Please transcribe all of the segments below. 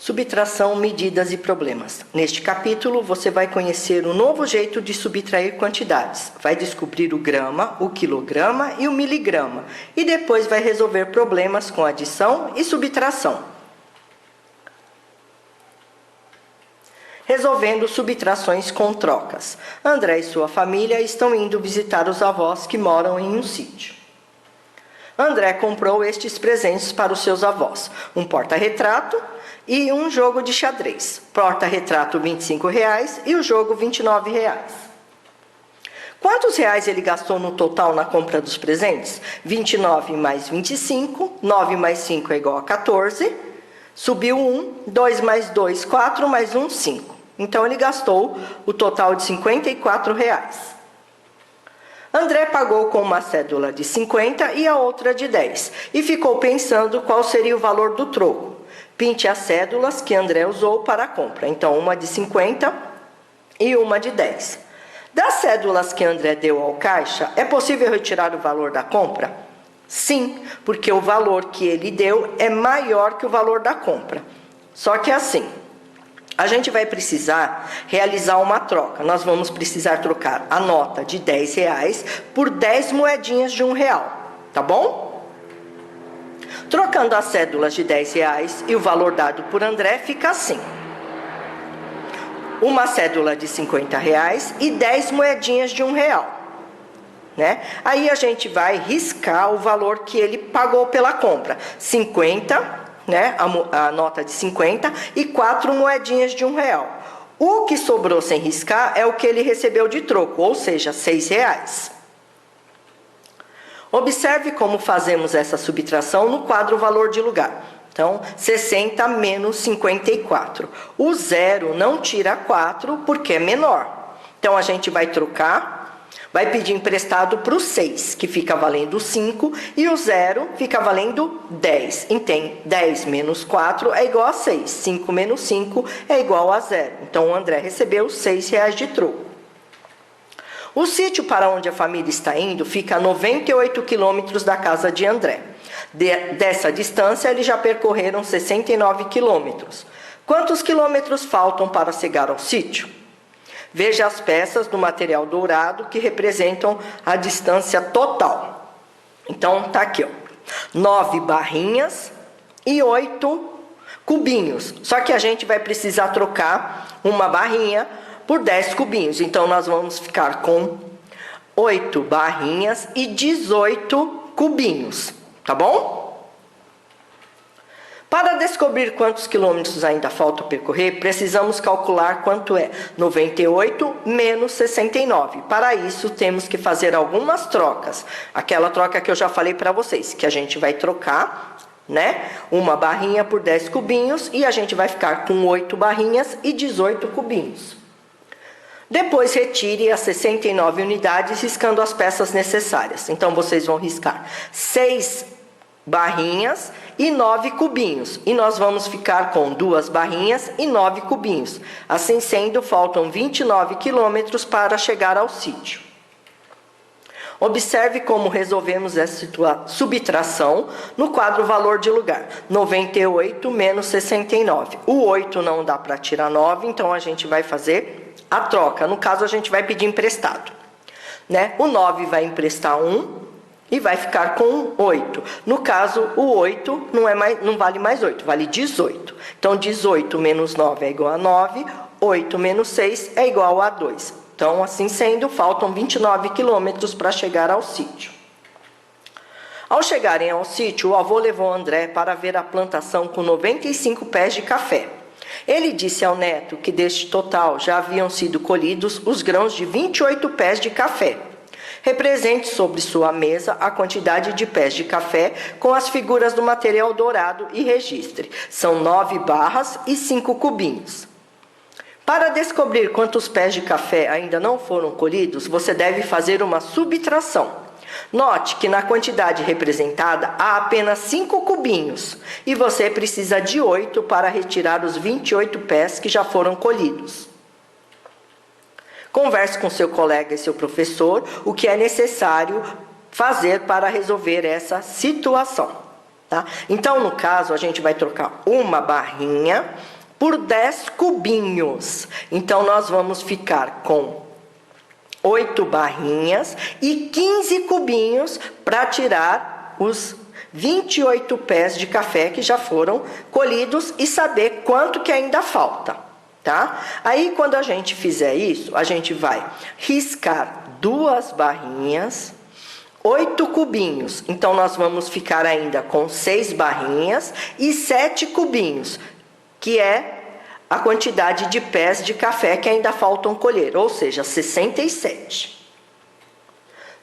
Subtração, medidas e problemas. Neste capítulo, você vai conhecer um novo jeito de subtrair quantidades. Vai descobrir o grama, o quilograma e o miligrama. E depois vai resolver problemas com adição e subtração. Resolvendo subtrações com trocas. André e sua família estão indo visitar os avós que moram em um sítio. André comprou estes presentes para os seus avós. Um porta-retrato e um jogo de xadrez. Porta-retrato R$ 25,00 e o jogo R$ 29,00. Quantos reais ele gastou no total na compra dos presentes? 29 mais 25, 9 mais 5 é igual a 14. Subiu 1, 2 mais 2, 4 mais 1, 5. Então ele gastou o total de R$ 54,00. André pagou com uma cédula de 50 e a outra de 10 e ficou pensando qual seria o valor do troco. Pinte as cédulas que André usou para a compra. Então, uma de 50 e uma de 10. Das cédulas que André deu ao caixa, é possível retirar o valor da compra? Sim, porque o valor que ele deu é maior que o valor da compra. Só que assim, a gente vai precisar realizar uma troca. Nós vamos precisar trocar a nota de R$10 por 10 moedinhas de R$1, tá bom? Trocando as cédulas de R$10 e o valor dado por André fica assim. Uma cédula de R$50 e 10 moedinhas de R$1, né? Aí a gente vai riscar o valor que ele pagou pela compra. 50, né? A nota de 50 e 4 moedinhas de R$1. O que sobrou sem riscar é o que ele recebeu de troco, ou seja, R$6. Observe como fazemos essa subtração no quadro valor de lugar. Então, 60 menos 54. O 0 não tira 4 porque é menor. Então, a gente vai trocar, vai pedir emprestado para o 6, que fica valendo 5, e o 0 fica valendo 10. Então, 10 menos 4 é igual a 6. 5 menos 5 é igual a 0. Então, o André recebeu R$6 de troco. O sítio para onde a família está indo fica a 98 quilômetros da casa de André. Dessa distância, eles já percorreram 69 quilômetros. Quantos quilômetros faltam para chegar ao sítio? Veja as peças do material dourado que representam a distância total. Então, tá aqui, ó. 9 barrinhas e 8 cubinhos. Só que a gente vai precisar trocar uma barrinha por 10 cubinhos. Então, nós vamos ficar com 8 barrinhas e 18 cubinhos. Tá bom? Para descobrir quantos quilômetros ainda falta percorrer, precisamos calcular quanto é 98 menos 69. Para isso, temos que fazer algumas trocas. Aquela troca que eu já falei para vocês, que a gente vai trocar, né? Uma barrinha por 10 cubinhos e a gente vai ficar com 8 barrinhas e 18 cubinhos. Depois, retire as 69 unidades, riscando as peças necessárias. Então, vocês vão riscar 6 barrinhas e 9 cubinhos. E nós vamos ficar com 2 barrinhas e 9 cubinhos. Assim sendo, faltam 29 quilômetros para chegar ao sítio. Observe como resolvemos essa subtração no quadro valor de lugar. 98 menos 69. O 8 não dá para tirar 9, então a gente vai fazer a troca. No caso, a gente vai pedir emprestado, né? O 9 vai emprestar 1 e vai ficar com 8. No caso, o 8 não vale mais 8, vale 18. Então, 18 menos 9 é igual a 9, 8 menos 6 é igual a 2. Então, assim sendo, faltam 29 quilômetros para chegar ao sítio. Ao chegarem ao sítio, o avô levou André para ver a plantação com 95 pés de café. Ele disse ao neto que deste total já haviam sido colhidos os grãos de 28 pés de café. Represente sobre sua mesa a quantidade de pés de café com as figuras do material dourado e registre. São 9 barras e 5 cubinhos. Para descobrir quantos pés de café ainda não foram colhidos, você deve fazer uma subtração. Note que na quantidade representada há apenas 5 cubinhos e você precisa de 8 para retirar os 28 pés que já foram colhidos. Converse com seu colega e seu professor o que é necessário fazer para resolver essa situação. Tá? Então, no caso, a gente vai trocar uma barrinha por 10 cubinhos. Então, nós vamos ficar com 8 barrinhas e 15 cubinhos para tirar os 28 pés de café que já foram colhidos e saber quanto que ainda falta, tá? Aí, quando a gente fizer isso, a gente vai riscar 2 barrinhas, 8 cubinhos. Então, nós vamos ficar ainda com 6 barrinhas e 7 cubinhos, que é a quantidade de pés de café que ainda faltam colher, ou seja, 67.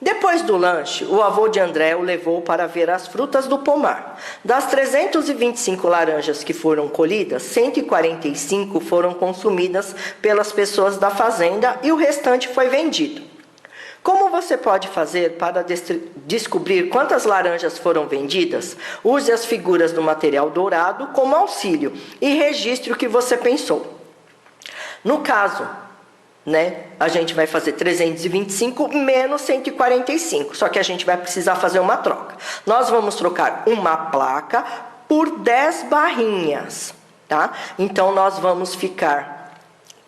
Depois do lanche, o avô de André o levou para ver as frutas do pomar. Das 325 laranjas que foram colhidas, 145 foram consumidas pelas pessoas da fazenda e o restante foi vendido. Como você pode fazer para descobrir quantas laranjas foram vendidas? Use as figuras do material dourado como auxílio e registre o que você pensou. No caso, a gente vai fazer 325 menos 145, só que a gente vai precisar fazer uma troca. Nós vamos trocar uma placa por 10 barrinhas, tá? Então, nós vamos ficar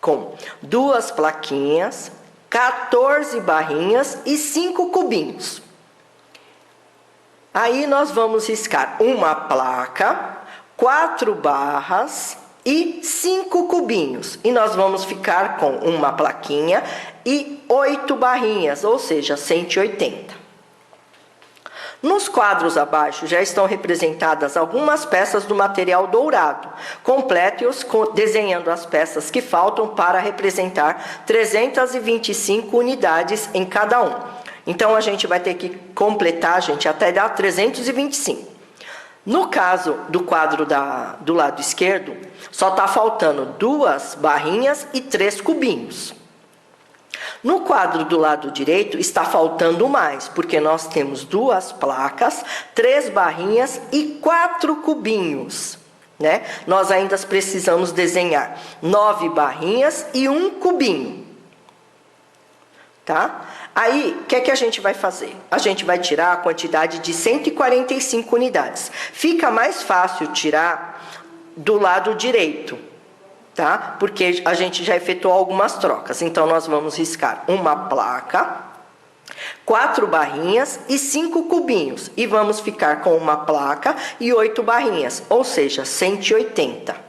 com 2 plaquinhas, 14 barrinhas e 5 cubinhos. Aí, nós vamos riscar uma placa, 4 barras e 5 cubinhos. E nós vamos ficar com uma plaquinha e 8 barrinhas, ou seja, 180. Nos quadros abaixo já estão representadas algumas peças do material dourado. Complete-os desenhando as peças que faltam para representar 325 unidades em cada um. Então, a gente vai ter que completar, gente, até dar 325. No caso do quadro do lado esquerdo, só está faltando 2 barrinhas e 3 cubinhos. No quadro do lado direito está faltando mais, porque nós temos 2 placas, 3 barrinhas e 4 cubinhos. Nós ainda precisamos desenhar 9 barrinhas e 1 cubinho. Tá? Aí, o que a gente vai fazer? A gente vai tirar a quantidade de 145 unidades. Fica mais fácil tirar do lado direito, tá? Porque a gente já efetuou algumas trocas. Então, nós vamos riscar uma placa, 4 barrinhas e 5 cubinhos. E vamos ficar com uma placa e 8 barrinhas, ou seja, 180.